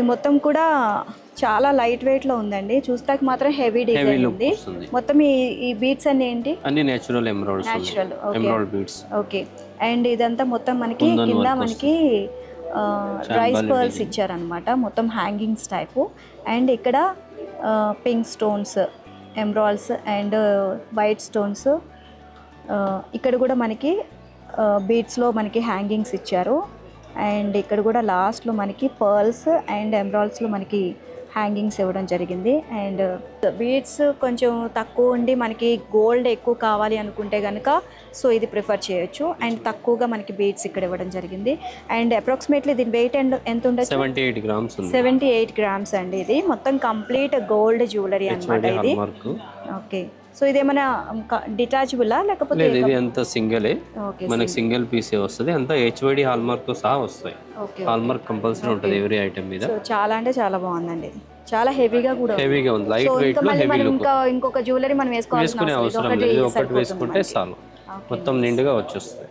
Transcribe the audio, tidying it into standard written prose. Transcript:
ఇది మొత్తం కూడా చాలా లైట్ వెయిట్ లో ఉందండి. చూస్తాకి మాత్రం హెవీ డిజైన్ ఉంది. మొత్తం ఈ బీడ్స్ అన్ని ఏంటి? అన్ని natural emeralds. Natural emerald beads. Okay. And ఇదంతా మొత్తం మనకి కింద మనకి రైస్ పర్ల్స్ ఇచ్చారనమాట. మొత్తం హ్యాంగింగ్స్ టైపు. అండ్ ఇక్కడ pink stones, emeralds and white stones. ఇక్కడ కూడా మనకి బీడ్స్లో మనకి హ్యాంగింగ్స్ ఇచ్చారు. అండ్ ఇక్కడ కూడా లాస్ట్లో మనకి పర్ల్స్ అండ్ ఎమరాల్డ్స్లో మనకి హ్యాంగింగ్స్ ఇవ్వడం జరిగింది. అండ్ బీడ్స్ కొంచెం తక్కువ ఉండి మనకి గోల్డ్ ఎక్కువ కావాలి అనుకుంటే కనుక సో ఇది ప్రిఫర్ చేయొచ్చు. అండ్ తక్కువగా మనకి బీడ్స్ ఇక్కడ ఇవ్వడం జరిగింది. అండ్ అప్రాక్సిమేట్లీ దీని వెయిట్ ఎంత ఉండొచ్చు? 78 గ్రామ్స్. 78 గ్రామ్స్ అండి. ఇది మొత్తం కంప్లీట్ గోల్డ్ జ్యువెలరీ అన్నమాట ఇది. ఓకే. సో ఇదేమైనా డిటాచబులా లేకపోతే? ఇది అంతా సింగిలే, మనకి సింగిల్ పీసే వస్తుంది. అంతా హెచ్వైడి హాల్ మార్క్ తో సహా వస్తాయి. హాల్ మార్క్ కంపల్సరీ ఉంటుంది ఎవరీ ఐటమ్ మీద. సో చాలా అంటే చాలా బాగుందండి. ఇది చాలా హెవీగా కూడా ఉంది. లైట్ వెయిట్ లో హెవీ లుక్. ఇంకొక జ్యువెలరీ మనం వేసుకునే అవసరం లేదు. ఒకటి వేసుకుంటే చాలు, మొత్తం నిండుగా వచ్చేస్తుంది.